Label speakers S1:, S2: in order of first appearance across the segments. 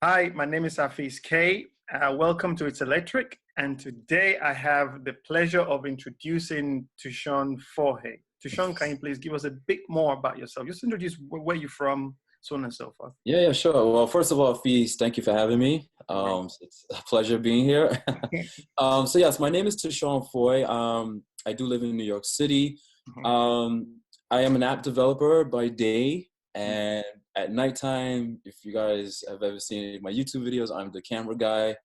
S1: Hi, my name is Hafiz K. Welcome to It's Electric. And today I have the pleasure of introducing Tishawn Fahie. Tishawn, can you please give us a bit more about yourself? Just introduce where you're from, so on and so forth.
S2: Yeah, sure. Well, first of all, Hafiz, thank you for having me. It's a pleasure being here. So yes, my name is Tishawn Fahie. I do live in New York City. I am an app developer by day, and at nighttime, if you guys have ever seen my YouTube videos, I'm the camera guy,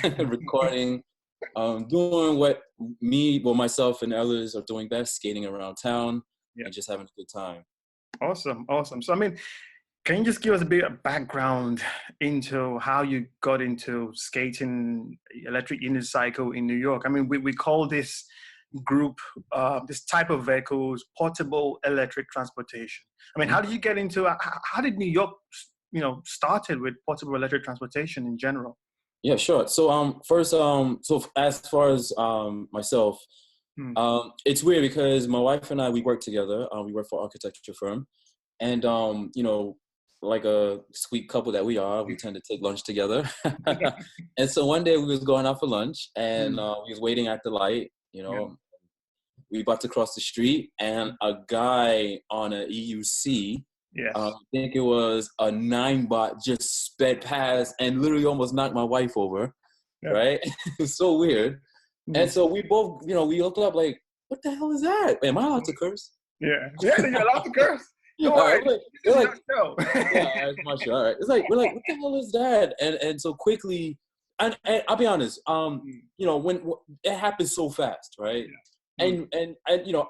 S2: recording, doing what myself and others are doing best, skating around town and just having a good time.
S1: Awesome, awesome. So, can you just give us a bit of background into how you got into skating electric unicycle in New York? We call this group, this type of vehicles, portable electric transportation. How did you get into, how did New York, started with portable electric transportation in general?
S2: Yeah, sure. So first, so as far as myself, it's weird because my wife and I, we work together. We work for an architecture firm, and like a sweet couple that we are, we tend to take lunch together. And so one day we was going out for lunch, and we was waiting at the light. We about to cross the street, and a guy on an EUC, I think it was a Ninebot, just sped past and literally almost knocked my wife over, right? It's so weird. And so we both, we looked up like, what the hell is that? Am I allowed to curse?
S1: Yeah, you're allowed to curse. Don't worry.
S2: Yeah, it's my show. All right. We're like, what the hell is that? And so quickly, and I'll be honest, when it happens so fast, right? And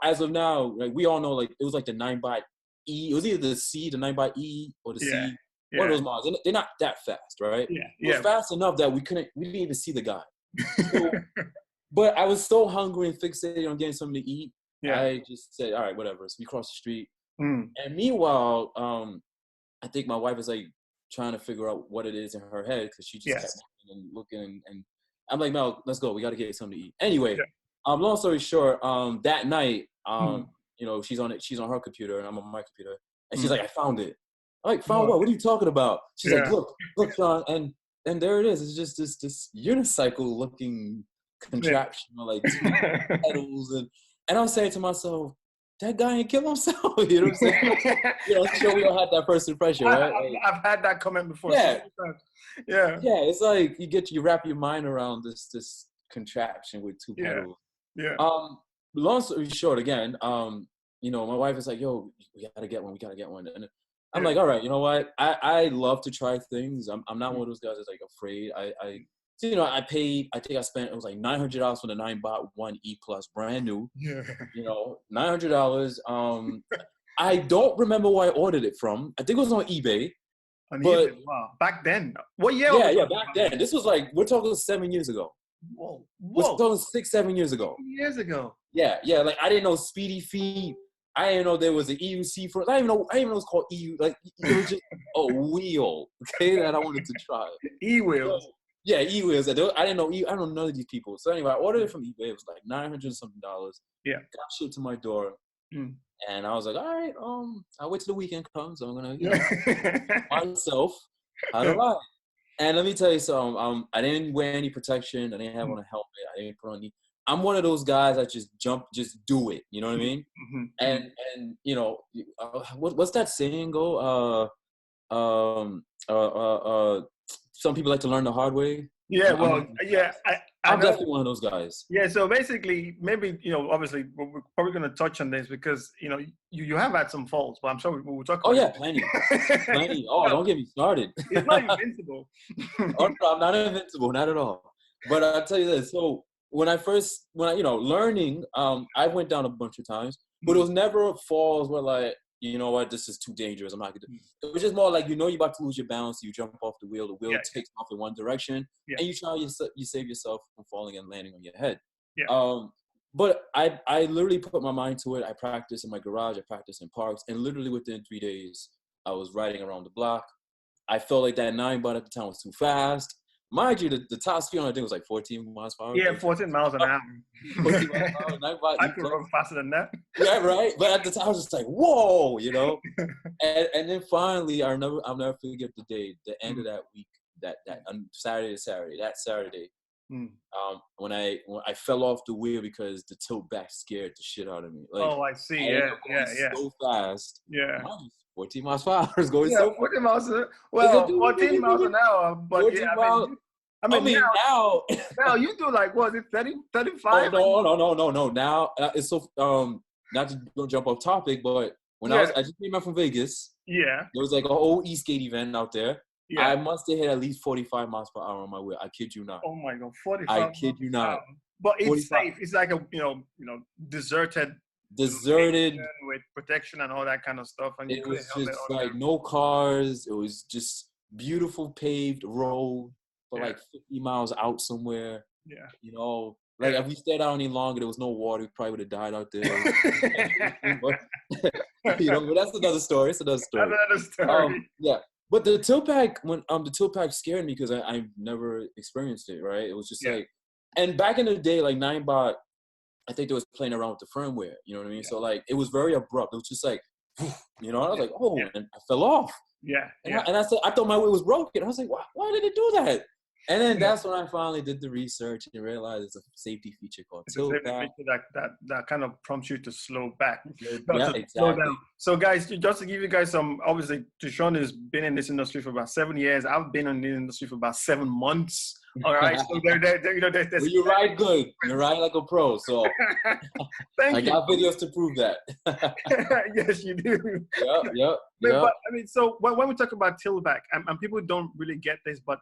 S2: as of now, like we all know, like it was like the Ninebot E. It was either the C, the Ninebot E, or the C. One of those models. They're not that fast, right? It was fast enough that we didn't even see the guy. So, but I was so hungry and fixated on getting something to eat. I just said, all right, whatever. So we crossed the street. And meanwhile, I think my wife is like trying to figure out what it is in her head because she just kept looking and I'm like, Mel, let's go. We got to get something to eat. Anyway, long story short, that night, she's on her computer and I'm on my computer, and she's like, I found it. I'm like, found what? What are you talking about? She's like, look, Sean, and there it is. It's just this unicycle looking contraption, like two pedals, and I'm saying to myself, that guy ain't kill himself. You know what I'm saying? Sure, we all had that first impression, right?
S1: I've had that comment before.
S2: Yeah. It's like you wrap your mind around this contraption with two pedals. Long story short, again, my wife is like, yo, we gotta get one. And I'm like, all right, you know what? I love to try things. I'm not one of those guys that's like afraid. I think I spent, it was like $900 for the Ninebot One E Plus, brand new. $900. I don't remember where I ordered it from. I think it was on eBay.
S1: Wow. Back then? What year?
S2: Yeah, back then. This was like, we're talking 7 years ago.
S1: Whoa.
S2: We're talking 6-7 years ago.
S1: Years ago.
S2: Yeah. Like I didn't know Speedy Feet. I didn't know there was an EUC for it. I didn't even know it was called EU. Like it was just a wheel, okay, that I wanted to try.
S1: E-wheels.
S2: Yeah, e-wheels. I didn't know. I don't know none of these people. So anyway, I ordered it from eBay. It was like $900 something.
S1: Yeah.
S2: Got shipped to my door, and I was like, all right, I'll wait till the weekend comes. I'm gonna myself how to ride. And let me tell you something. I didn't wear any protection. I didn't have on a helmet. I didn't put on any. I'm one of those guys that just jump, just do it. You know what I mean? And what's that saying go? Some people like to learn the hard way.
S1: I'm
S2: definitely one of those guys.
S1: Yeah, so basically, maybe, obviously, we're probably going to touch on this because, you have had some faults, but I'm sure we'll talk about
S2: it. Oh, yeah, plenty. Oh, don't get me started.
S1: It's not invincible.
S2: Oh, no, I'm not invincible, not at all. But I'll tell you this. So when I learning, I went down a bunch of times, but it was never falls where like, you know what, this is too dangerous. I'm not gonna do it. It was just more like, you're about to lose your balance, you jump off the wheel takes off in one direction, and you save yourself from falling and landing on your head. But I literally put my mind to it. I practiced in my garage, I practiced in parks, and literally within 3 days, I was riding around the block. I felt like that Ninebot at the time was too fast. Mind you, the top speed on the thing was like 14 miles per hour.
S1: Yeah, 14 miles an hour.
S2: 14 miles an hour.
S1: I could run faster than that.
S2: Yeah, right. But at the time, I was just like, whoa, And then finally, I'll never forget the day, the end of that week. on Saturday to Saturday. That Saturday,
S1: Mm.
S2: when I fell off the wheel because the tilt back scared the shit out of me. Like,
S1: Oh, I see.
S2: I ended
S1: Yeah,
S2: up
S1: yeah,
S2: going
S1: yeah.
S2: so fast.
S1: Yeah.
S2: Mine was 14 miles per hour. It's going
S1: Yeah,
S2: so fast.
S1: 40 miles. Well, 14 miles an hour. But
S2: 14
S1: yeah,
S2: miles.
S1: I mean,
S2: now.
S1: now you do like, what is it, 30, 35?
S2: Oh, no. Now it's so not to don't jump off topic, but when I just came back from Vegas.
S1: Yeah.
S2: There was like a whole e-skate event out there.
S1: Yeah.
S2: I must have hit at least 45 miles per hour on my wheel. I kid you not.
S1: Oh my God, 45.
S2: I kid you not.
S1: But it's
S2: 45.
S1: safe. It's like a deserted with protection and all that kind of stuff. And
S2: it was just like no cars. It was just beautiful paved road for like 50 miles out somewhere.
S1: Yeah.
S2: You know, like if we stayed out any longer, there was no water. We probably would have died out there. But that's another story. It's another story.
S1: Another story.
S2: Yeah. But the tilt pack, the tilt pack scared me because I've never experienced it, right? It was just like, and back in the day, like Ninebot, I think they was playing around with the firmware, you know what I mean? Yeah. So like, it was very abrupt. It was just like, I was like, oh, and I fell off.
S1: Yeah.
S2: And I said, I thought my wheel was broken. I was like, why did it do that? And then that's when I finally did the research and realized it's a safety feature called tilt back.
S1: That kind of prompts you to slow back.
S2: Exactly.
S1: Slow down. So guys, just to give you guys some, obviously, Tishawn has been in this industry for about 7 years. I've been in the industry for about 7 months. All right. So
S2: well, you ride good. You ride like a pro. So
S1: I
S2: got videos to prove that.
S1: Yes, you do.
S2: Yep.
S1: But I mean, so when we talk about tilt back, and people don't really get this, but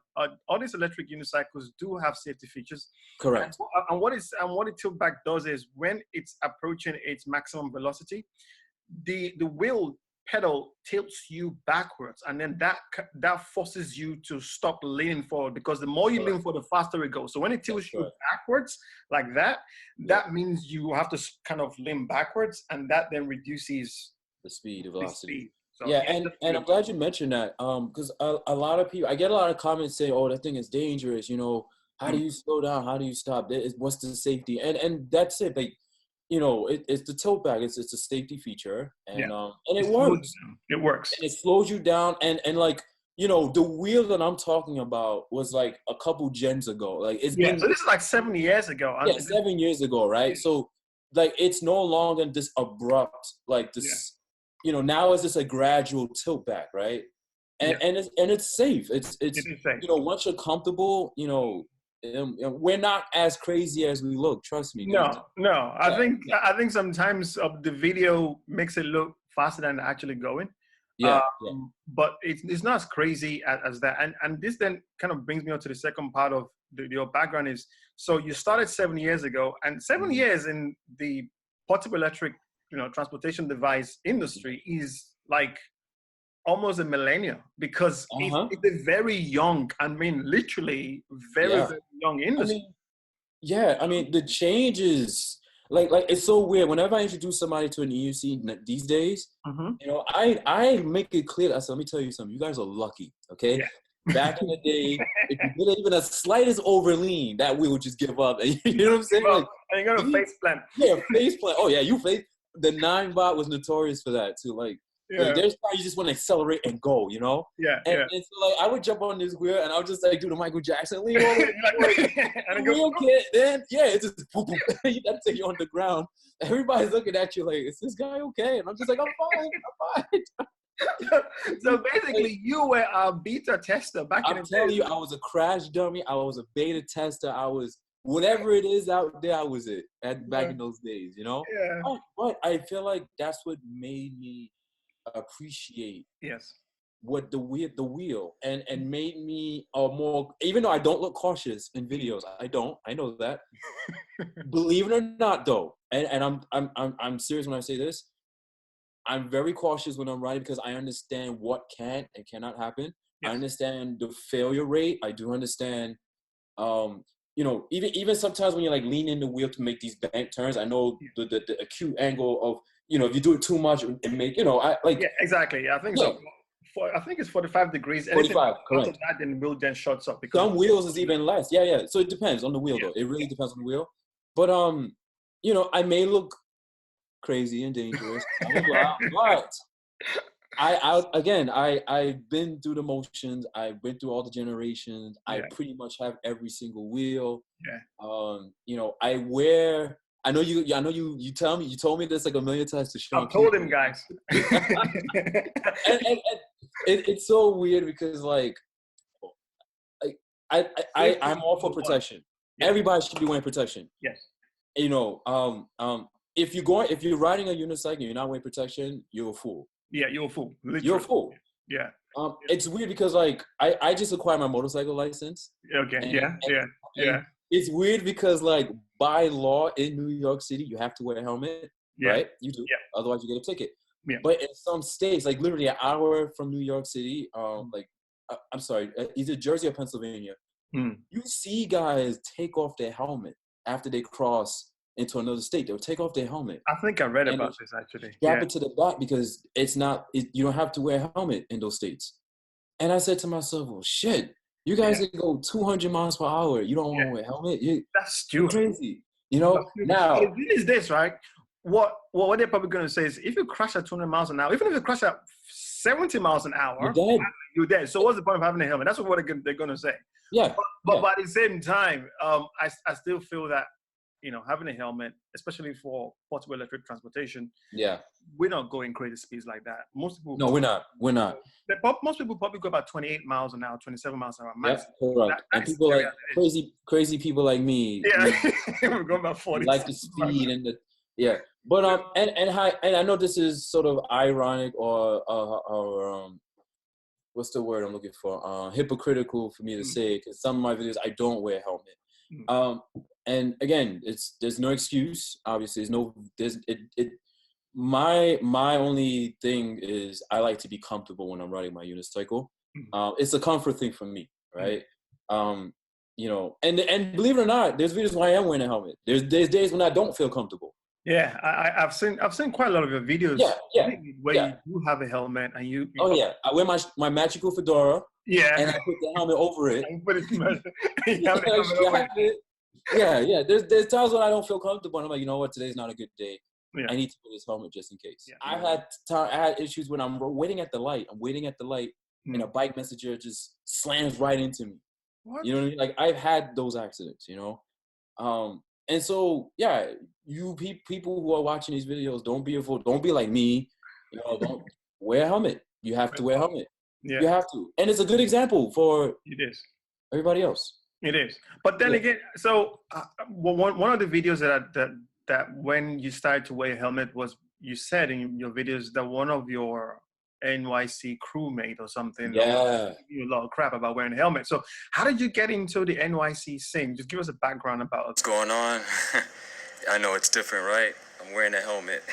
S1: all these electric unicycles do have safety features.
S2: Correct.
S1: And what the tilt back does is when it's approaching its maximum velocity, the wheel pedal tilts you backwards, and then that forces you to stop leaning forward, because the more you lean forward, the faster it goes. So when it tilts you backwards like that, that means you have to kind of lean backwards, and that then reduces
S2: the speed, the velocity.
S1: So
S2: and I'm glad you mentioned that, because a lot of people, I get a lot of comments saying, oh, that thing is dangerous, how do you slow down, how do you stop, what's the safety, and that's it. Like, it's the tilt back. It's a safety feature, and it works.
S1: It works.
S2: And it slows you down, and like the wheel that I'm talking about was like a couple gens ago. Like it's been.
S1: So this is like 7 years ago.
S2: Yeah, 7 years ago, right? So like it's no longer this abrupt, like this. Now it's just a gradual tilt back, right? And it's safe. It's
S1: safe.
S2: Once you're comfortable, we're not as crazy as we look. Trust me.
S1: No. I think sometimes the video makes it look faster than actually going. But it's not as crazy as that. And this then kind of brings me on to the second part of your background is, so you started 7 years ago, and 7 years in the portable electric, transportation device industry is like almost a millennium, because it's a very young, literally very young industry.
S2: I mean, the changes, like it's so weird. Whenever I introduce somebody to an EUC these days, I make it clear. I said, let me tell you something. You guys are lucky, okay? Yeah. Back in the day, if you did even the slightest overlean, that wheel would just give up. You know what I'm saying?
S1: Well, and you're gonna face plant.
S2: Yeah, face plant. Oh yeah, you face. The Ninebot was notorious for that too. Like there's times you just want to accelerate and go,
S1: And
S2: so like I would jump on this wheel and I would just like do the Michael Jackson lean over. And wheel kit, then it's just boom, boom. You gotta take you on the ground. Everybody's looking at you like, is this guy okay? And I'm just like, I'm fine.
S1: So basically, you were a beta tester back in the day.
S2: I'm telling you, I was a crash dummy. I was a beta tester. I was whatever it is out there. I was it back in those days, Yeah. But I feel like that's what made me appreciate what the wheel and made me more, even though I don't look cautious in videos. I know that. Believe it or not, though, and I'm serious when I say this. I'm very cautious when I'm riding because I understand what can and cannot happen. I understand the failure rate. I do understand, even sometimes when you're like leaning the wheel to make these bank turns, I know the acute angle of, if you do it too much, it make,
S1: exactly. I think so. I think it's 45 degrees.
S2: 45, correct.
S1: After that, then wheel then shuts up.
S2: Some wheels is even less. Yeah. So it depends on the wheel, though. It really depends on the wheel. But I may look crazy and dangerous, but I've been through the motions. I've been through all the generations.
S1: Yeah.
S2: I pretty much have every single wheel.
S1: Yeah.
S2: You know, I wear. I know you. I know you. You told me this like a million times to Tishawn.
S1: I've told him, guys.
S2: and it's so weird because like I'm all for protection. Yeah. Everybody should be wearing protection.
S1: Yes.
S2: You know, if you're riding a unicycle and you're not wearing protection, you're a fool.
S1: Yeah, you're a fool. Literally.
S2: You're a fool.
S1: Yeah.
S2: It's weird because like I just acquired my motorcycle license.
S1: Okay. And
S2: it's weird because like by law in New York City you have to wear a helmet. Yeah. Right? You do. Yeah. Otherwise you get a ticket. Yeah. But in some states, like literally an hour from New York City, like I'm sorry, either Jersey or Pennsylvania, you see guys take off their helmet after they cross into another state. They'll take off their helmet.
S1: I think I read about this actually.
S2: Strap it to the back because you don't have to wear a helmet in those states. And I said to myself, well, shit, you guys can go 200 miles per hour. You don't want to wear a helmet?
S1: That's stupid.
S2: Crazy. You know, now.
S1: The thing is this, right? What they're probably going to say is if you crash at 200 miles an hour, even if you crash at 70 miles an hour,
S2: you're dead.
S1: You're dead. So what's the point of having a helmet? That's what they're going to say.
S2: Yeah.
S1: But at the same time, I still feel that, you know, having a helmet, especially for portable electric transportation, we're not going crazy speeds like that. Most people.
S2: No, we're not. We're not.
S1: Most people probably go about 28 miles an hour, 27 miles an hour. Max.
S2: Correct. And people like crazy people like me.
S1: Yeah, we're going about 40.
S2: Like the speed and the But and I know this is sort of ironic or what's the word I'm looking for? Hypocritical for me to say because some of my videos I don't wear a helmet. And again, there's no excuse. Obviously, my only thing is I like to be comfortable when I'm riding my unicycle. It's a comfort thing for me, right? You know, and believe it or not, there's videos where I am wearing a helmet. There's days when I don't feel comfortable.
S1: Yeah, I've seen quite a lot of your videos. Where you do have a helmet and you.
S2: Oh yeah, I wear my magical fedora.
S1: Yeah.
S2: And I put the helmet over it. Yeah. There's times when I don't feel comfortable and I'm like, you know what, today's not a good day. Yeah. I need to put this helmet just in case. Yeah. I had issues when I'm waiting at the light. And a bike messenger just slams right into me. What? You know what I mean? Like I've had those accidents, you know? And so, yeah, you people who are watching these videos, don't be a fool. Don't be like me. You know, don't wear a helmet. You have to wear a helmet. Yeah. You have to. And it's a good example for everybody else.
S1: It is. But then again, so one of the videos that when you started to wear a helmet was, you said in your videos that one of your NYC crewmate or something gave you a lot of crap about wearing a helmet. So how did you get into the NYC scene? Just give us a background about
S3: what's going on. I know it's different, right? I'm wearing a helmet.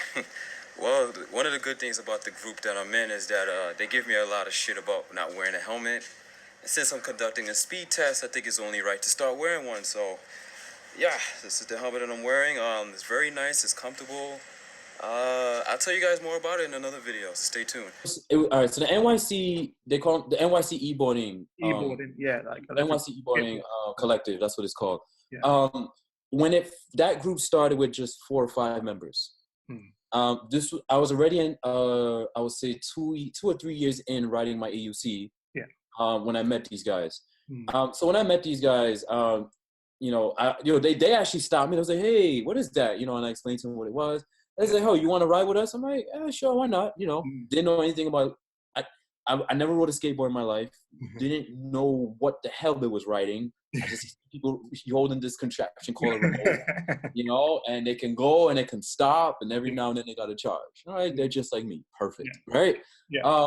S3: Well, one of the good things about the group that I'm in is that they give me a lot of shit about not wearing a helmet. And since I'm conducting a speed test, I think it's only right to start wearing one. So yeah, this is the helmet that I'm wearing. It's very nice, it's comfortable. I'll tell you guys more about it in another video, so stay tuned.
S2: All right, so the NYC, they call it the NYC e-boarding. NYC e-boarding collective, that's what it's called. Yeah. When that group started with just 4 or 5 members. I was already in, I would say 2 or 3 years in riding my EUC. Yeah. When I met these guys. So when I met these guys, you know, they actually stopped me. They was like, "Hey, what is that?" You know, and I explained to them what it was. They said, "Oh, you want to ride with us?" I'm like, "Yeah, sure, why not?" You know, didn't know anything about. I never rode a skateboard in my life. Didn't know what the hell they was riding. I just see people holding this contraption called a remote, you know, and they can go and they can stop, and every now and then they got to charge. All right, they're just like me, perfect, right? Yeah.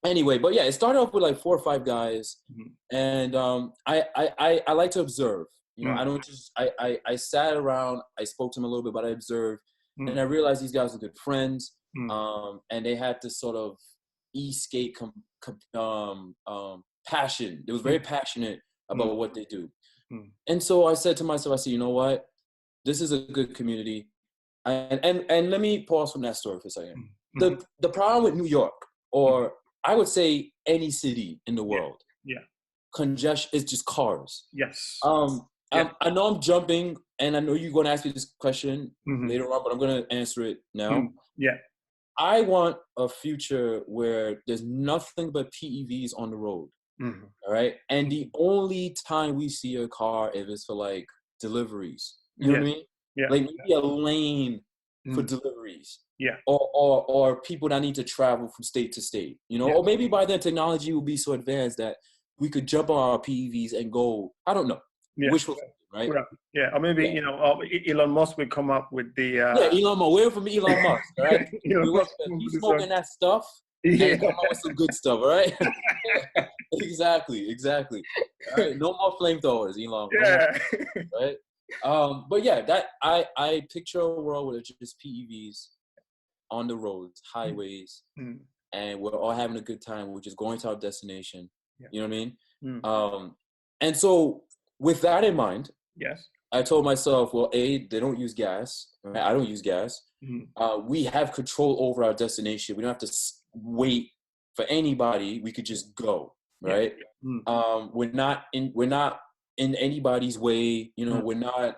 S2: Anyway, but yeah, it started off with like 4 or 5 guys, and I like to observe. You know, I don't just I sat around, I spoke to them a little bit, but I observed, and I realized these guys were good friends, and they had this sort of e-skate passion. They was very passionate about what they do, and so I said to myself, I said, you know what, this is a good community, and let me pause from that story for a second. The problem with New York, or I would say any city in the world, congestion is just cars.
S1: Yes.
S2: I know I'm jumping, and I know you're going to ask me this question later on, but I'm going to answer it now. I want a future where there's nothing but PEVs on the road.
S1: Mm-hmm.
S2: All right. And the only time we see a car if it's for like deliveries. You know what I mean?
S1: Yeah.
S2: Like maybe a lane for deliveries.
S1: Yeah.
S2: Or people that need to travel from state to state. You know, or maybe by then technology will be so advanced that we could jump on our PEVs and go, I don't know.
S1: Yeah.
S2: Wishful thinking, right?
S1: Yeah. Or maybe, you know, Elon Musk will come up with the
S2: Elon Musk. We're from Elon Musk, all right? He's smoking that stuff and come out with some good stuff, all right? Exactly. All right? No more flamethrowers, Elon.
S1: Yeah.
S2: Right? But yeah, that I picture a world where it's just PEVs on the roads, highways, and we're all having a good time. We're just going to our destination. Yeah. You know what I mean? And so with that in mind, I told myself, well, they don't use gas. Right? I don't use gas. We have control over our destination. We don't have to wait for anybody. We could just go. Right? We're not in anybody's way. You know, we're not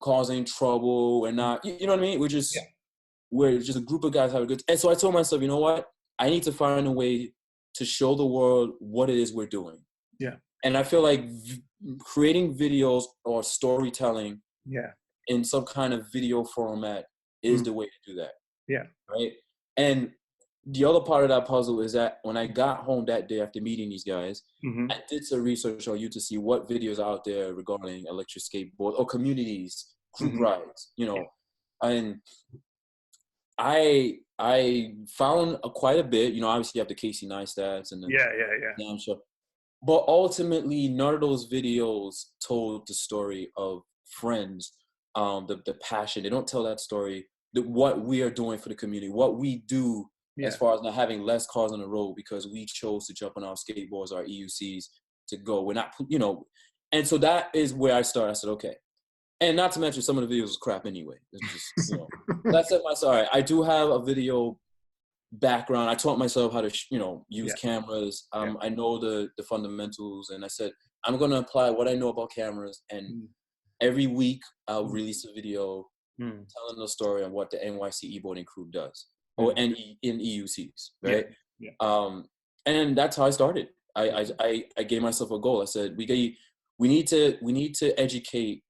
S2: causing trouble. We're not. You know what I mean? We're just a group of guys having a good. And so I told myself, you know what? I need to find a way to show the world what it is we're doing. Yeah. And I feel like creating videos or storytelling in some kind of video format is the way to do that. Yeah. Right. And the other part of that puzzle is that when I got home that day after meeting these guys, I did some research on YouTube to see what videos are out there regarding electric skateboard or communities, group rides, you know, and I found quite a bit, you know, obviously you have the Casey Neistats and the sure. But ultimately, none of those videos told the story of friends, the passion. They don't tell that story, what we are doing for the community, what we do as far as not having less cars on the road because we chose to jump on our skateboards, our EUCs to go. We're not, you know, and so that is where I started. I said, okay. And not to mention some of the videos was crap anyway. It's just, you know, that's it. Sorry, I do have a video background. I taught myself how to, you know, use cameras. I know the fundamentals, and I said I'm going to apply what I know about cameras. And every week I'll release a video telling the story on what the NYC e-boarding crew does, or in EUCs, right? And that's how I started. I gave myself a goal. I said we need to educate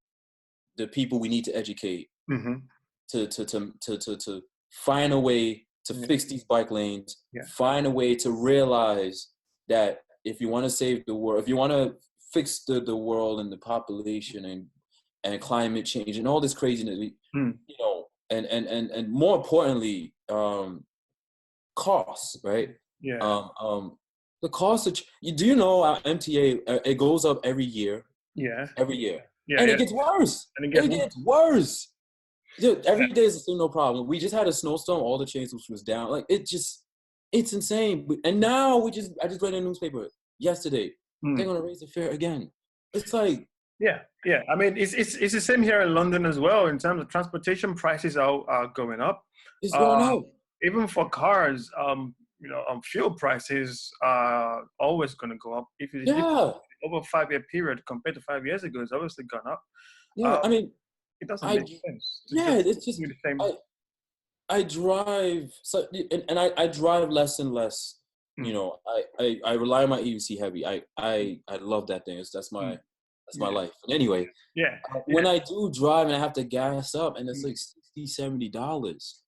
S2: the people we need to educate to find a way to fix these bike lanes, find a way to realize that if you want to save the world, if you want to fix the world and the population and climate change and all this craziness, you know, and more importantly, costs, right? The cost of, do you know our MTA, it goes up every year. Every year. And it gets worse. It gets worse. Dude, every day is still no problem. We just had a snowstorm. All the chains was down. Like it's insane. And now I just read in the newspaper yesterday. They're gonna raise the fare again. It's like
S1: I mean, it's the same here in London as well. In terms of transportation, prices are going up.
S2: It's going up.
S1: Even for cars, you know, fuel prices are always going to go up. If it's over a 5-year period compared to 5 years ago, it's obviously gone up.
S2: I mean,
S1: it doesn't make sense.
S2: It's just
S1: the same.
S2: I drive and I drive less and less. You know, I rely on my EUC heavy. I love that thing. That's my life. And anyway, when I do drive and I have to gas up, and it's like $60-$70.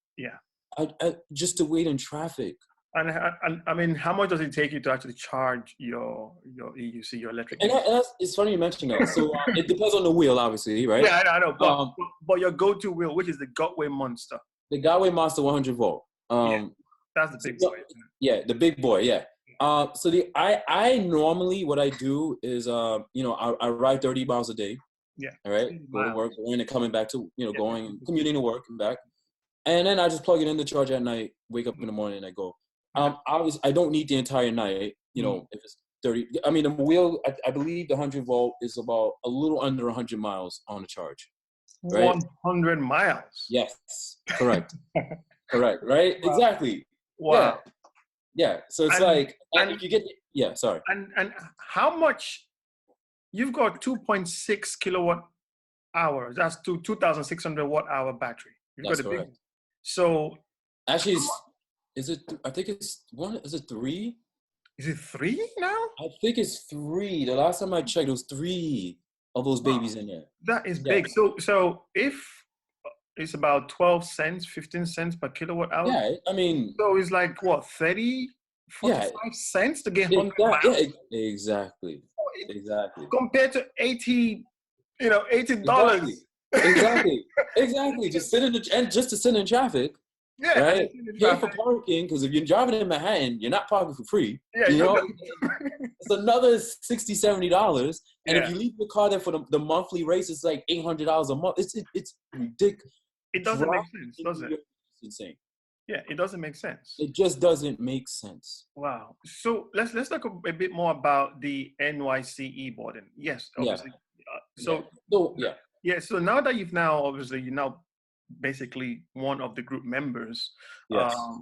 S2: I just to wait in traffic.
S1: And I mean, how much does it take you to actually charge your EUC, your electric?
S2: And it's funny you mentioned that. So it depends on the wheel, obviously, right?
S1: Yeah, I know. But your go-to wheel, which is the Gotway Monster.
S2: The Gotway Monster 100 volt.
S1: That's the big boy. Isn't it?
S2: Yeah, the big boy. Yeah. So I normally what I do is you know, I ride 30 miles a day. Yeah. All right. Going to work, going and coming back to, you know, going commuting to work and back, and then I just plug it in the charge at night. Wake up in the morning and I go. I don't need the entire night, you know, if it's 30. I mean, the wheel, I believe the 100 volt is about a little under 100 miles on the charge. Right?
S1: 100 miles?
S2: Yes, correct. Correct, right? Wow. Exactly.
S1: Wow.
S2: Yeah. So it's like, and if you get, sorry.
S1: And how much, you've got 2.6 kilowatt hours. That's 2,600 watt hour battery. You've
S2: That's
S1: got a
S2: correct.
S1: big, so.
S2: Actually, Is it? I think it's one. Is it 3?
S1: Is it 3 now?
S2: I think it's 3. The last time I checked, it was 3 of those babies in there.
S1: That is
S2: Yeah.
S1: big. So if it's about 12 cents, 15 cents per kilowatt hour.
S2: Yeah, I mean.
S1: So it's like what, 30, 45 cents to get 100 miles?
S2: Yeah, exactly. Exactly.
S1: Compared to $80.
S2: Exactly. Just sit just to sit in traffic.
S1: Yeah,
S2: right. Pay for parking, because if you're driving in Manhattan, you're not parking for free.
S1: Yeah,
S2: you know, it's another $60, $70, and if you leave the car there for the monthly race, it's like $800 a month. It's ridiculous.
S1: It doesn't make sense, does it?
S2: It's insane.
S1: Yeah, it doesn't make sense.
S2: It just doesn't make sense.
S1: Wow. So let's talk a bit more about the NYC e-boarding. Yes, obviously. So now that you're now basically one of the group members,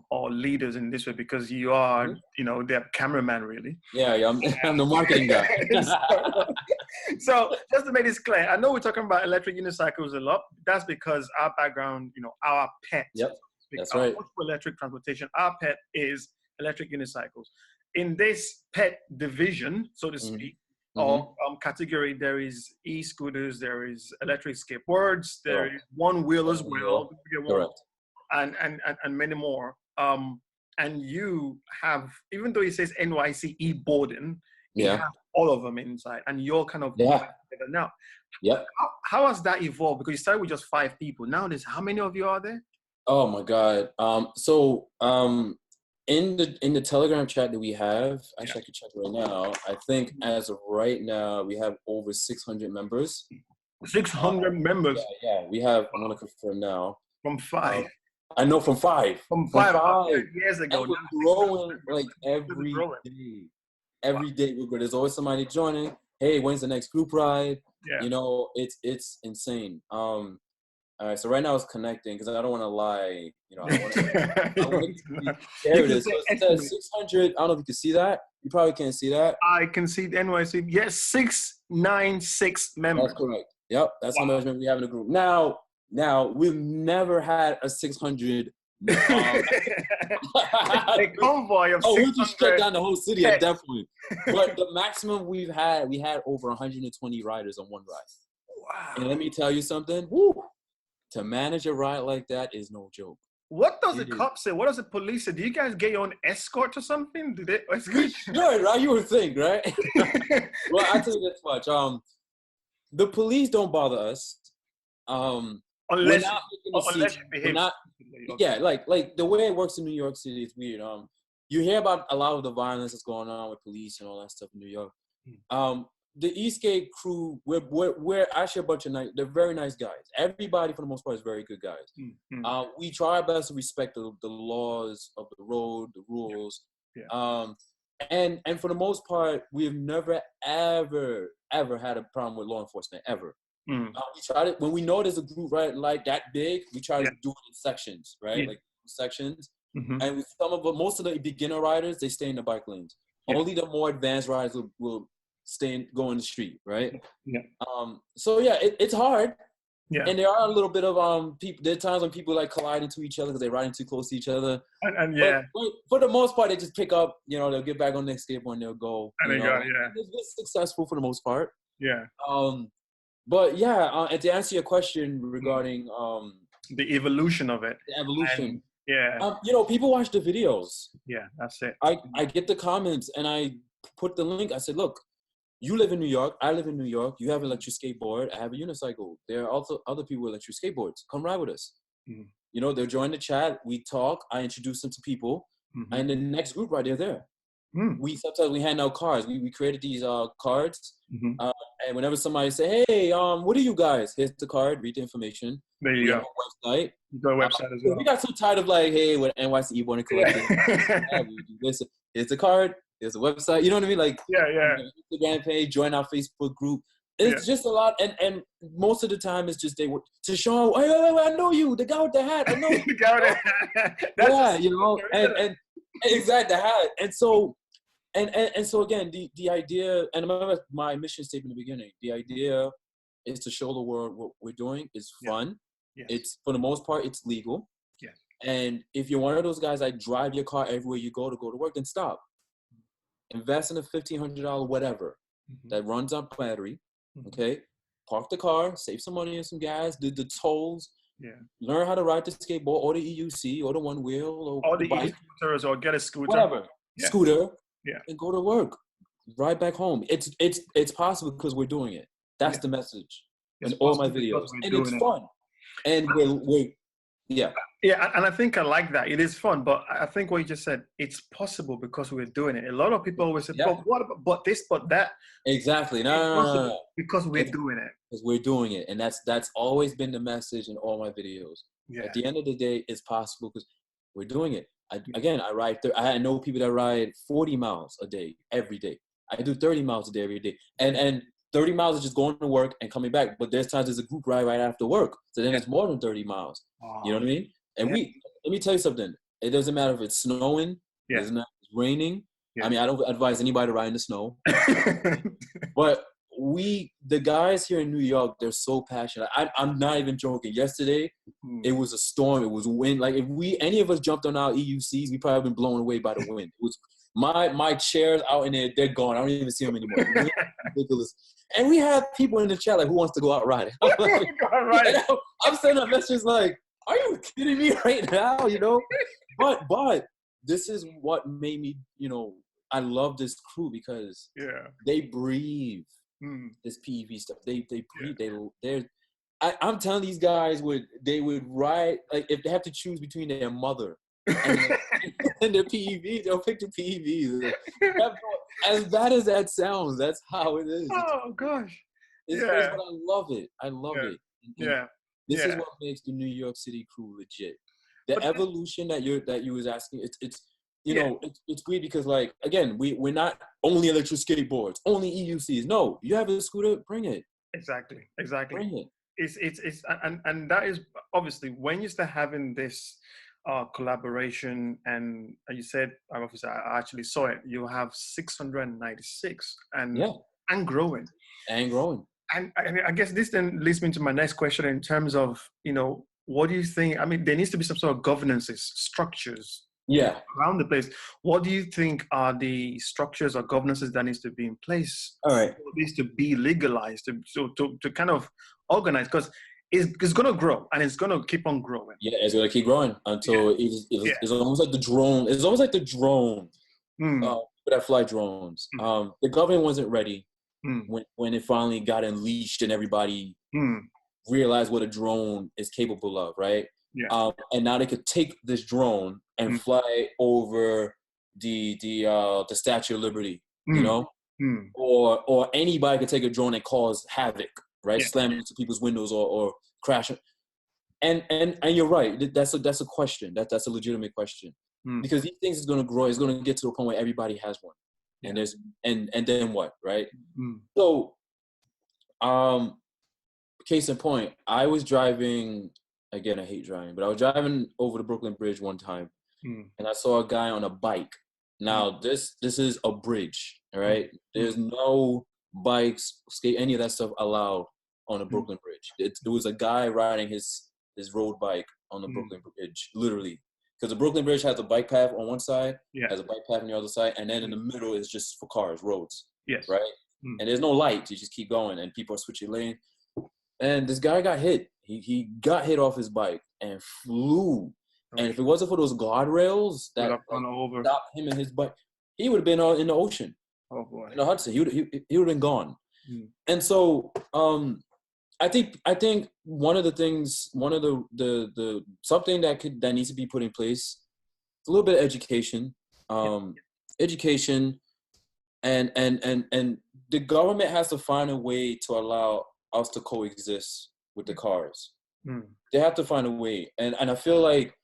S1: or leaders in this way, because you are, their cameraman, really.
S2: Yeah, I'm the marketing guy.
S1: So just to make this clear, I know we're talking about electric unicycles a lot. That's because our background, our pet.
S2: Yep, that's right.
S1: For electric transportation, our pet is electric unicycles. In this pet division, so to speak, or category, there is e-scooters, there is electric skateboards, there is one wheel as well, and many more. And you have, even though it says NYC e-boarding, you have all of them inside, and you're kind of now.
S2: Yep.
S1: How has that evolved? Because you started with just 5 people. Now there's how many of you are there?
S2: Oh my God. In the Telegram chat that we have, actually I can check right now. I think as of right now, we have over 600 members.
S1: 600 members?
S2: Yeah. We have, I'm going to confirm now.
S1: From 5?
S2: I know, from 5.
S1: From 5 years ago.
S2: And we're growing like every day. Every day we're growing. There's always somebody joining. Hey, when's the next group ride? Yeah. It's insane. All right, so right now it's connecting, because I don't want to lie. I want to there it is. So it says 600. I don't know if you can see that. You probably can't see that.
S1: I can see the NYC. Yes, 696 members.
S2: That's correct. Yep, that's how much we have in the group. Now we've never had a 600.
S1: A convoy of 600.
S2: We just shut down the whole city at that point. But the maximum we had over 120 riders on one ride.
S1: Wow.
S2: And let me tell you something. Woo! To manage a ride like that is no joke.
S1: What does the cops say? What does the police say? Do you guys get your own escort or something? Do they?
S2: Sure, right? You would think, right? Well, I'll tell you this much. The police don't bother us.
S1: Unless you behave.
S2: Like the way it works in New York City is weird. You hear about a lot of the violence that's going on with police and all that stuff in New York. The e-skate crew, we're actually a bunch of they're very nice guys. Everybody, for the most part, is very good guys. We try our best to respect the laws of the road, the rules. And for the most part, we've never, ever had a problem with law enforcement, ever. We try to, when we know there's a group right like that big, we try to do it in sections, right? Like sections. And with most of the beginner riders, they stay in the bike lanes. Only the more advanced riders will go in the street, right? So it's hard. And there are a little bit of people. There are times when people like collide into each other because they're riding too close to each other. But for the most part, they just pick up. They'll get back on their skateboard and they'll go. And it's successful for the most part. But and to answer your question regarding
S1: the evolution of it.
S2: The evolution.
S1: And,
S2: people watch the videos.
S1: That's it.
S2: I get the comments and I put the link. I said, look, you live in New York. I live in New York. You have an electric skateboard. I have a unicycle. There are also other people with electric skateboards. Come ride with us. They'll join the chat. We talk. I introduce them to people. And the next group ride, they're there. Sometimes we hand out cards. We created these cards. And whenever somebody say, hey, what are you guys? Here's the card. Read the information.
S1: There you go.
S2: Website.
S1: The website as well.
S2: We got so tired of like, hey, with NYC e-boarding collective. Here's the card. There's a website, you know what I mean? Like, Instagram page, join our Facebook group. It's just a lot, and most of the time it's just Tishawn, hey, I know you, the guy with the hat, I know you.
S1: The guy with the hat.
S2: and exactly the hat, and so again, the idea, and I remember my mission statement in the beginning. The idea is to show the world what we're doing is fun. It's for the most part, it's legal. And if you're one of those guys that drive your car everywhere you go to work, then stop. Invest in a $1,500 whatever that runs on battery. Okay, park the car, save some money and some gas, do the tolls.
S1: Yeah.
S2: Learn how to ride the skateboard or the EUC or the one wheel or
S1: the
S2: bike,
S1: e-scooters, or get a scooter,
S2: whatever, scooter,
S1: yeah,
S2: and go to work. Ride back home. It's possible because we're doing it. That's the message in all my videos, and it's fun. And we're
S1: yeah, and I think I like that. It is fun, but I think what you just said, it's possible because we're doing it. A lot of people always say, but what about, but this, but that.
S2: Exactly. No.
S1: Because we're doing it.
S2: Because we're doing it. And that's always been the message in all my videos.
S1: Yeah.
S2: At the end of the day, it's possible because we're doing it. I know people that ride 40 miles a day, every day. I do 30 miles a day, every day. And 30 miles is just going to work and coming back. But there's times there's a group ride right after work. So then it's more than 30 miles. Oh. You know what I mean? And let me tell you something. It doesn't matter if it's snowing. It doesn't matter if it's raining. Yeah. I mean, I don't advise anybody to ride in the snow. But the guys here in New York, they're so passionate. I'm not even joking. Yesterday, it was a storm. It was wind. Like if any of us jumped on our EUCs, we probably been blown away by the wind. It was my chairs out in there, they're gone. I don't even see them anymore. Ridiculous. And we have people in the chat like, who wants to go out riding? I'm sending up messages like, are you kidding me right now? You know, but this is what made me, I love this crew because they breathe this PEV stuff. They breathe. I'm telling these guys they would ride, like if they have to choose between their mother and their PEVs, they'll pick the PEVs. As bad as that sounds, that's how it is.
S1: Oh gosh.
S2: It's crazy, but I love it. I love it.
S1: And
S2: this is what makes the New York City crew legit. The evolution that you was asking, it's weird because like again, we're not only electric skateboards, only EUCs. No, you have a scooter, bring it.
S1: Exactly.
S2: Bring it.
S1: It's and that is obviously when you start having this collaboration, and you said obviously I actually saw it. You have 696 and growing. And I guess this then leads me to my next question in terms of, what do you think? I mean, there needs to be some sort of governances, structures around the place. What do you think are the structures or governances that needs to be in place for this to be legalized, to kind of organize? Because it's going to grow and it's going to keep on growing.
S2: Yeah, it's going to keep growing until it's almost like the drone. It's almost like the drone, that fly drones. The government wasn't ready. When it finally got unleashed and everybody realized what a drone is capable of, right? Yeah. And now they could take this drone and fly over the Statue of Liberty, or anybody could take a drone and cause havoc, right? Slam into people's windows or crash. And you're right. That's a question. That's a legitimate question because these things is going to grow. It's going to get to a point where everybody has one. And there's and then what, right? So, case in point, I was driving. Again, I hate driving, but I was driving over the Brooklyn Bridge one time, and I saw a guy on a bike. Now, this is a bridge, all right? There's no bikes, skate, any of that stuff allowed on the Brooklyn Bridge. There was a guy riding his road bike on the Brooklyn Bridge, literally. Because the Brooklyn Bridge has a bike path on one side, has a bike path on the other side, and then in the middle is just for cars, roads. Yes. Right? And there's no lights. You just keep going, and people are switching lane. And this guy got hit. He got hit off his bike and flew. And if it wasn't for those guardrails that stopped him and his bike, he would have been in the ocean. Oh, boy. In the Hudson. He would have been gone. And so I think one of the things, the something that needs to be put in place, a little bit of education, education, and the government has to find a way to allow us to coexist with the cars. They have to find a way, and I feel like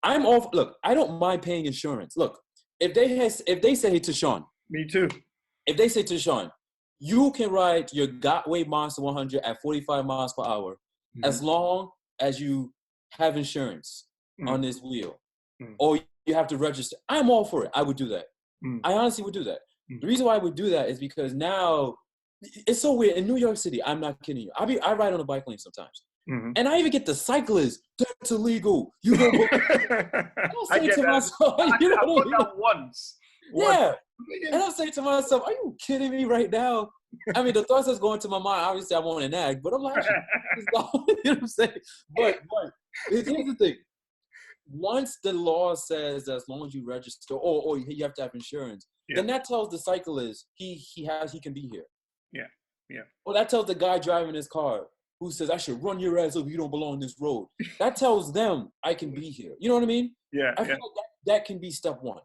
S2: look, I don't mind paying insurance. Look, if they say, hey, Tishawn,
S1: me too.
S2: If they say, Tishawn, you can ride your Gotway Monster 100 at 45 miles per hour as long as you have insurance on this wheel, or you have to register. I'm all for it. I would do that. I honestly would do that. The reason why I would do that is because now it's so weird in New York City. I'm not kidding you. I ride on a bike lane sometimes. And I even get the cyclists, that's illegal. You don't go. I'll say to myself, you know what I mean?
S1: That once.
S2: Yeah. And I'll say to myself, are you kidding me right now? I mean, the thoughts that's going to my mind, obviously I want to nag, but I'm like, you know what I'm saying? But here's the thing. Once the law says that as long as you register or you have to have insurance, then that tells the cyclist he can be here.
S1: Yeah.
S2: Well, that tells the guy driving his car who says I should run your ass over, you don't belong on this road. That tells them I can be here. You know what I mean?
S1: Yeah.
S2: I feel like that can be step one.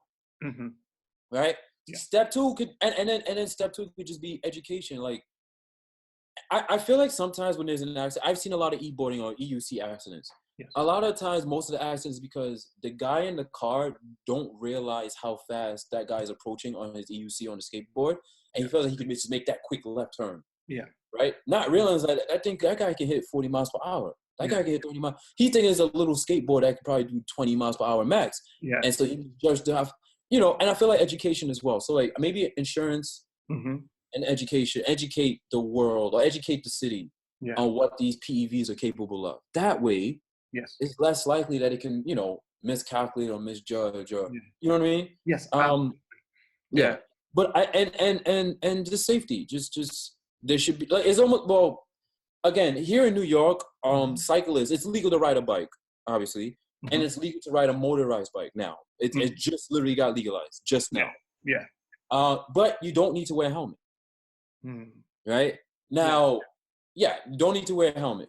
S2: Right? Yeah. Step two could and then step two could just be education. Like I feel like sometimes when there's an accident, I've seen a lot of e-boarding or EUC accidents.
S1: Yes.
S2: A lot of times, most of the accidents because the guy in the car don't realize how fast that guy is approaching on his EUC on the skateboard, and he feels like he can just make that quick left turn.
S1: Yeah.
S2: Right? Not realizing that I think that guy can hit 40 miles per hour. That guy can hit 30 miles. He thinks it's a little skateboard that can probably do 20 miles per hour max.
S1: Yeah.
S2: And so he judged to have, you know, and I feel like education as well. So like maybe insurance and education, educate the world or educate the city on what these PEVs are capable of. That way, it's less likely that it can, you know, miscalculate or misjudge or, you know what I mean?
S1: Yes.
S2: Yeah. But and just safety, just there should be like it's almost again here in New York, cyclists it's legal to ride a bike, obviously, and it's legal to ride a motorized bike now. It just literally got legalized just now.
S1: Yeah.
S2: But you don't need to wear a helmet. Right now, you don't need to wear a helmet.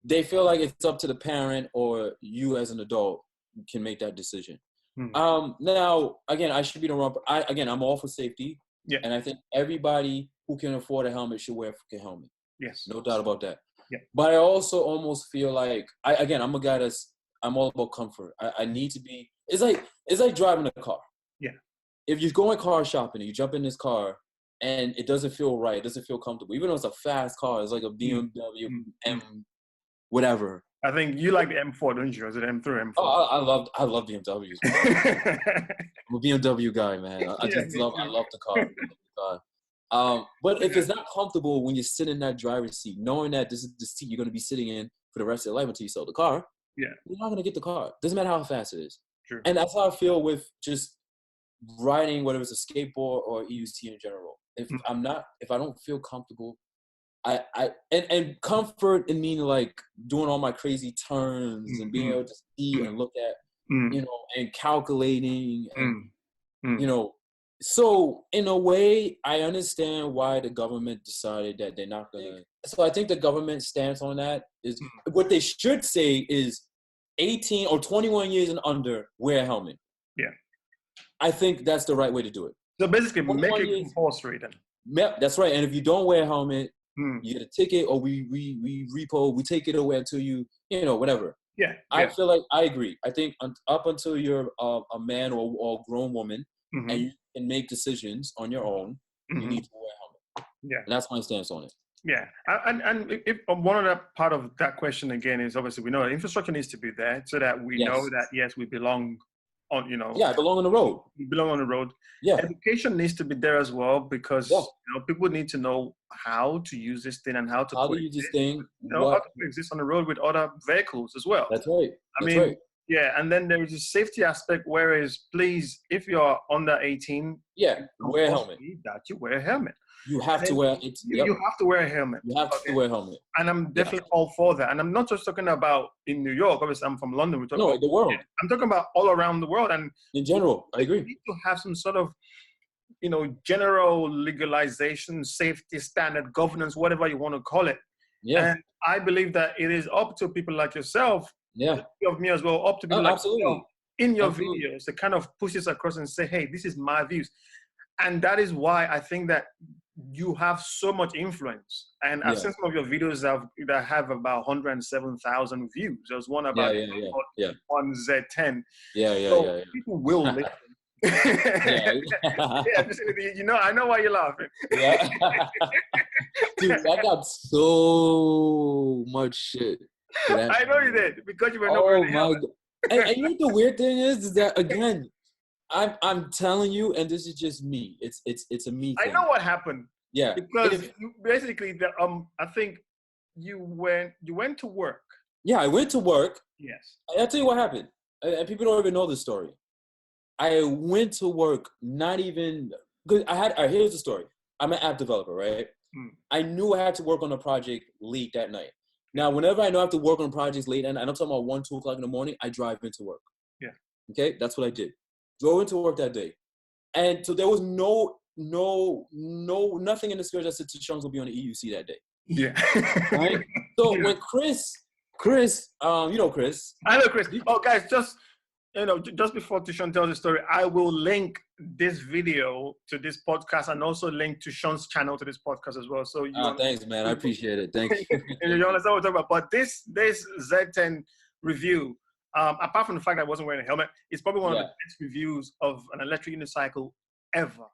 S2: They feel like it's up to the parent or you as an adult can make that decision. Now, again, I should be the wrong. I'm all for safety. Yeah. And I think everybody who can afford a helmet should wear a fucking helmet.
S1: Yes.
S2: No doubt about that.
S1: Yeah.
S2: But I also almost feel like I'm a guy I'm all about comfort. I need to be. It's like driving a car. Yeah. If you're going car shopping and you jump in this car and it doesn't feel right, it doesn't feel comfortable, even though it's a fast car, it's like a BMW M whatever.
S1: I think you like the M4, don't you? Or is it M3 or M4?
S2: Oh, I love BMWs. I'm a BMW guy, man. I love the car. But if it's not comfortable when you sit in that driver's seat, knowing that this is the seat you're going to be sitting in for the rest of your life until you sell the car, you're not going to get the car. Doesn't matter how fast it is. True. And that's how I feel with just riding, whether it's a skateboard or EUC in general. If I don't feel comfortable, and comfort in meaning like doing all my crazy turns and being able to see and look at, you know, and calculating and, you know, so in a way, I understand why the government decided that they're not gonna. So I think the government stance on that is what they should say is 18 or 21 years and under, wear a helmet. Yeah. I think that's the right way to do it.
S1: So basically, make it compulsory then.
S2: Yeah, that's right. And if you don't wear a helmet, you get a ticket, or we take it away until you know, whatever. Yeah. I feel like I agree. I think up until you're a man or a grown woman and you can make decisions on your own, you need to wear a helmet. Yeah. And that's my stance on it. Yeah.
S1: And if one other part of that question again is obviously we know that infrastructure needs to be there so that we know that, yes, we belong on, you know.
S2: Yeah, I belong on the road.
S1: We belong on the road. Yeah. Education needs to be there as well because you know, people need to know how to use this thing and how to
S2: use this thing.
S1: You know, how to exist on the road with other vehicles as well.
S2: That's right. I mean,
S1: yeah, and then there is a safety aspect, whereas please, if you're under 18,
S2: wear a helmet.
S1: That you wear a helmet.
S2: You have to wear it.
S1: You have to wear a helmet.
S2: You have to wear a helmet.
S1: And I'm definitely all for that. And I'm not just talking about in New York. Obviously, I'm from London. We're talking about
S2: the world.
S1: I'm talking about all around the world. And
S2: in general, I agree.
S1: You need to have some sort of, you know, general legalization, safety standard, governance, whatever you want to call it. Yeah. And I believe that it is up to people like yourself, of me as well, up to people like yourself in your videos to kind of push this across and say, hey, this is my views. And that is why I think that you have so much
S2: influence.
S1: And I've seen some of your videos that have about 107,000 views. There's one about One Z10. So people will listen. You know, I know why you're laughing.
S2: Dude, I got so much shit.
S1: I know you did because you were
S2: my God. And you know what the weird thing is that again, I'm telling you, and this is just me. It's a me thing.
S1: I know what happened. Yeah, because basically, I think you went to work.
S2: Yeah, I went to work.
S1: Yes.
S2: I'll tell you what happened. And people don't even know this story. I went to work not even because here's the story. I'm an app developer, right? I knew I had to work on a project late that night. Now, whenever I know I have to work on projects late, and I'm talking about 1, 2 o'clock in the morning, I drive into work.
S1: Yeah.
S2: Okay, that's what I did. Drove into work that day, and so there was nothing in the script that said Tishawn will be on the EUC that day.
S1: Yeah.
S2: Right. So when Chris, you know Chris.
S1: I know Chris. Oh, guys, just before Tishawn tells the story, I will link this video to this podcast and also link to Sean's channel to this podcast as well. So
S2: thanks, man. I appreciate it. Thank you.
S1: You understand what I'm talking about? But this Z10 review, apart from the fact that I wasn't wearing a helmet, it's probably one of the best reviews of an electric unicycle ever.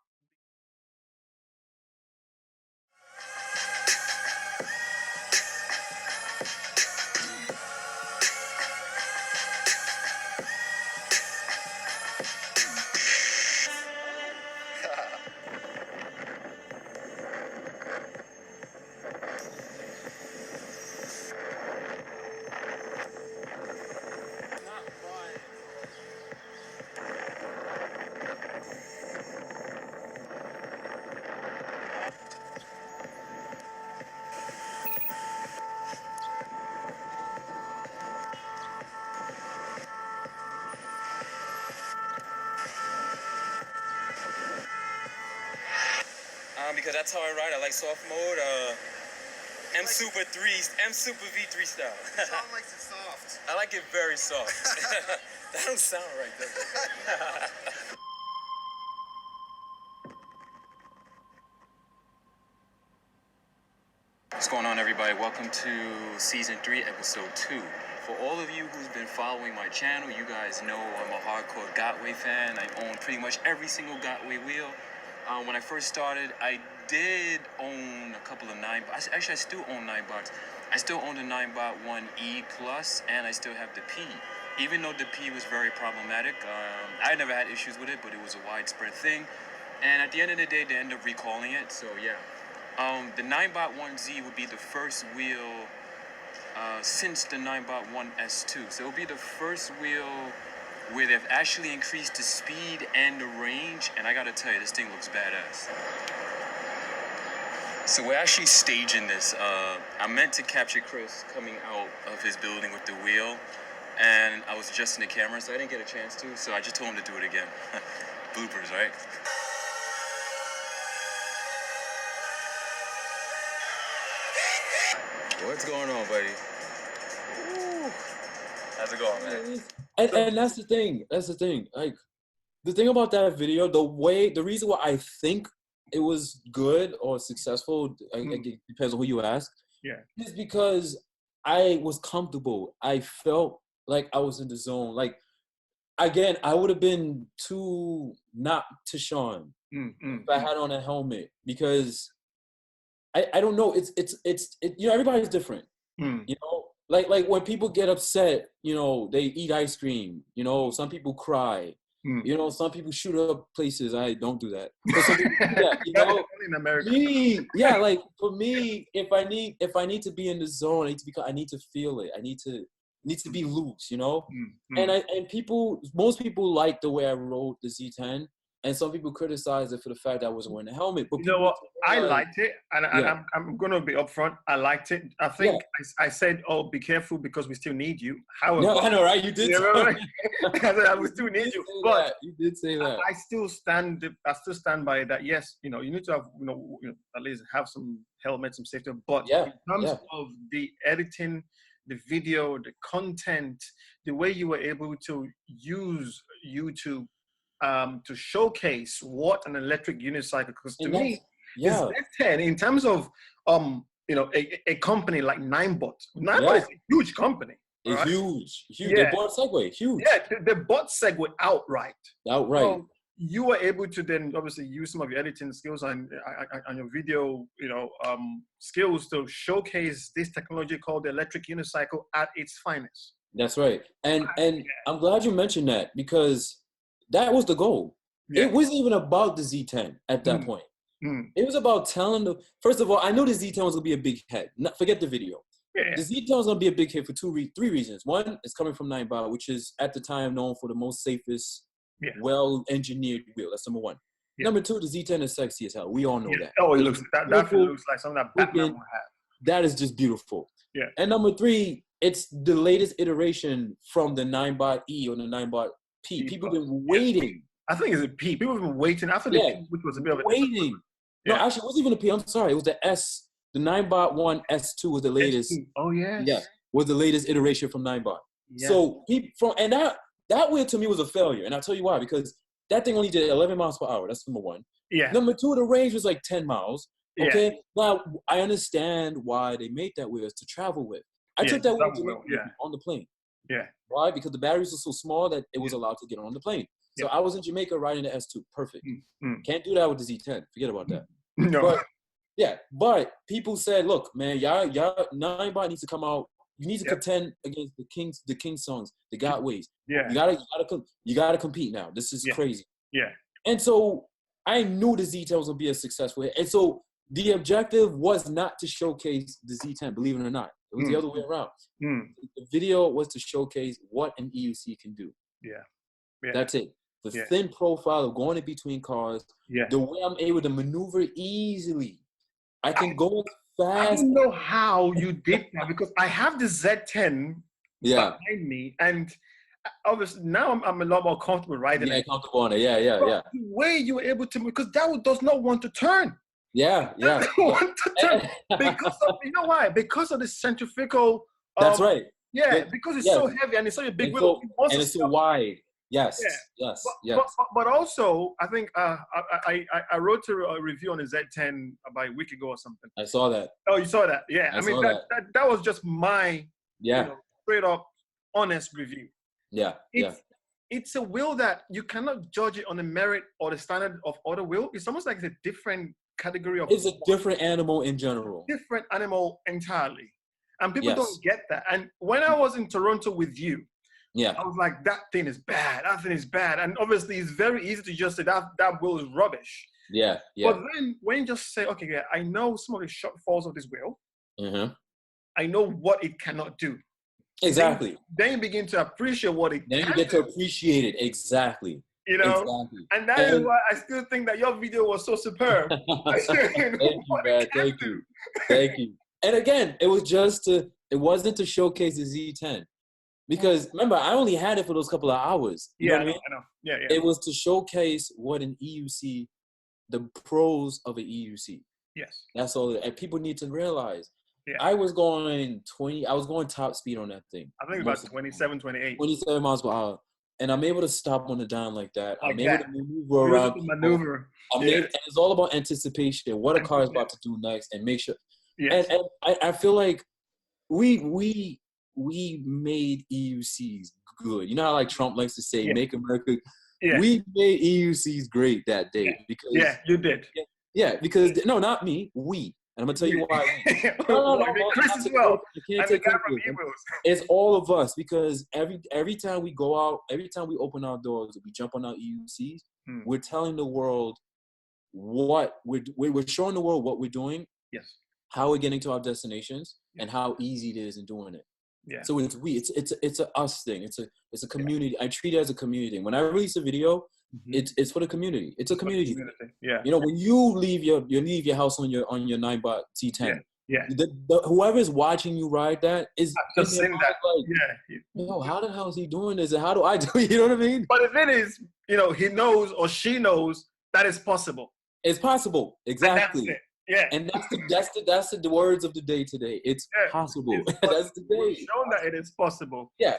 S3: Because that's how I ride. I like soft mode. M Super V3 style.
S4: Sean likes it soft.
S3: I like it very soft. That don't sound right, does it? What's going on, everybody? Welcome to Season 3, Episode 2. For all of you who's been following my channel, you guys know I'm a hardcore Gotway fan. I own pretty much every single Gotway wheel. When I first started, I did own a couple of Ninebots. Actually, I still own Ninebots. I still own the Ninebot One E Plus, and I still have the P. Even though the P was very problematic, I never had issues with it, but it was a widespread thing. And at the end of the day, they ended up recalling it, so yeah. The Ninebot One Z would be the first wheel since the Ninebot One S2. So it'll be the first wheel where they've actually increased the speed and the range, and I gotta tell you, this thing looks badass. So we're actually staging this. I meant to capture Chris coming out of his building with the wheel, and I was adjusting the camera, so I didn't get a chance to, so I just told him to do it again. Bloopers, right? What's going on, buddy? Ooh. How's it going, man?
S2: And that's the thing. Like, the thing about that video, the reason why I think it was good or successful, it depends on who you ask.
S1: Yeah.
S2: Is because I was comfortable. I felt like I was in the zone. Like, again, I would have been too not Tishawn if I had on a helmet, because I don't know. It's you know, everybody's different. You know, like when people get upset, you know, they eat ice cream. You know, some people cry. You know, some people shoot up places. I don't do that. But some people do that, you know,
S1: in America.
S2: Like for me, if I need to be in the zone, I need to feel it. I need to be loose, you know. And most people like the way I rode the Z10, and some people criticize it for the fact that I wasn't wearing a helmet. But
S1: you know what? I liked it, and I'm going to be upfront. I liked it. I think I said, "Oh, be careful because we still need you." However,
S2: I know, right? You did.
S1: You know, I said, "We still need you," but
S2: you did say that.
S1: I still stand by that. Yes, you know, you need to have, you know, at least have some helmet, some safety. But in terms of the editing, the video, the content, the way you were able to use YouTube to showcase what an electric unicycle, because to me, is Z10 in terms of you know, a company like Ninebot. Ninebot is a huge company.
S2: It's
S1: right?
S2: huge.
S1: Yeah.
S2: They bought Segway, huge.
S1: Yeah, they bought Segway outright.
S2: So
S1: you were able to then obviously use some of your editing skills and your video, you know, skills to showcase this technology called the electric unicycle at its finest.
S2: That's right. And I'm glad you mentioned that, because that was the goal.
S1: Yeah.
S2: It wasn't even about the Z10 at that point. It was about telling first of all, I knew the Z10 was gonna be a big head. Forget the video.
S1: Yeah.
S2: The Z10 is gonna be a big hit for three reasons. One, it's coming from Ninebot, which is at the time known for the most safest, well-engineered wheel. That's number one. Yeah. Number two, the Z10 is sexy as hell. We all know that.
S1: Oh, it looks that looks like something that Batman would have.
S2: That is just beautiful.
S1: Yeah.
S2: And number three, it's the latest iteration from the Ninebot E or the Ninebot P. People have been waiting.
S1: I think it's a P. People have been waiting after the P, which was a bit of a
S2: waiting. No, actually, it wasn't even a P. I'm sorry. It was the S. The Ninebot One Z10 was the latest.
S1: S2. Oh, yes.
S2: Yeah. Was the latest iteration from Ninebot. Yes. So that wheel to me was a failure. And I'll tell you why. Because that thing only did 11 miles per hour. That's number one.
S1: Yeah.
S2: Number two, the range was like 10 miles. Okay. Yeah. Now, I understand why they made that wheel is to travel with. I took that wheel on the plane.
S1: Yeah.
S2: Why? Because the batteries were so small that it was allowed to get on the plane. So I was in Jamaica riding the S2. Perfect. Can't do that with the Z10. Forget about that.
S1: No.
S2: But people said, look, man, y'all Ninebot needs to come out. You need to contend against the King songs, the God ways.
S1: Yeah.
S2: You gotta compete now. This is crazy.
S1: Yeah.
S2: And so I knew the Z10 was gonna be a successful hit. And so the objective was not to showcase the Z10, believe it or not. It was the other way around. The video was to showcase what an EUC can do.
S1: Yeah.
S2: That's it. The thin profile of going in between cars. Yeah. The way I'm able to maneuver easily. I can go fast.
S1: I don't know how you did that because I have the Z10 behind me, and obviously now I'm a lot more comfortable riding it.
S2: Comfortable on it. Yeah.
S1: The way you were able to, because that does not want to turn.
S2: Yeah.
S1: Doesn't want to turn because of, you know why? Because of the centrifugal.
S2: That's right.
S1: Yeah, because it's so heavy and it's such a big wheel.
S2: And it's so wide. Yes.
S1: But also, I think I wrote a review on the Z10 about a week ago or something.
S2: I saw that.
S1: Oh, you saw that? Yeah. I mean, that was just my straight up honest review.
S2: Yeah.
S1: It's a wheel that you cannot judge it on the merit or the standard of other wheel. It's almost like it's a different category of.
S2: It's a different animal in general.
S1: Different animal entirely, and people don't get that. And when I was in Toronto with you.
S2: Yeah,
S1: I was like, that thing is bad. That thing is bad. And obviously, it's very easy to just say that wheel is rubbish.
S2: Yeah.
S1: But then when you just say, okay, I know some of the shortfalls of this wheel. I know what it cannot do.
S2: Exactly.
S1: Then you begin to appreciate what it can do.
S2: Then you get to appreciate it. Exactly.
S1: You know? Exactly. And that is why I still think that your video was so superb.
S2: Thank you, man. Thank you. And again, it wasn't to showcase the Z10. Because remember, I only had it for those couple of hours. You know what I mean?
S1: I know. Yeah.
S2: It was to showcase what an EUC, the pros of an EUC.
S1: Yes.
S2: That's all. And people need to realize.
S1: Yeah.
S2: I was going top speed on that thing.
S1: I think about 27, 28.
S2: 27 miles per hour. And I'm able to stop on the dime like that. I'm able to maneuver around. And it's all about anticipation. What a car is about to do next and make sure. Yes. And I feel like we made EUCs good. You know how like Trump likes to say, make America. Yeah. We made EUCs great that day. Because
S1: you did.
S2: Yeah, because no, not me. We. And I'm gonna tell you why.
S1: Chris as well.
S2: It's all of us because every time we go out, every time we open our doors, we jump on our EUCs. We're telling the world what we're showing the world what we're doing.
S1: Yes.
S2: How we're getting to our destinations and how easy it is in doing it.
S1: Yeah.
S2: So it's a us thing. It's a community. I treat it as a community. When I release a video, it's for the community. It's a community.
S1: Yeah.
S2: You know, when you leave your house on your Ninebot Z10.
S1: Yeah.
S2: Whoever is watching you ride that is
S1: just saying that.
S2: Like, how the hell is he doing this? And how do I do it? You know what I mean?
S1: But the thing is, he knows or she knows that it's possible.
S2: It's possible. Exactly.
S1: Yeah.
S2: And that's the words of the day today. It's possible. That's the day.
S1: Shown that it is possible.
S2: Yeah.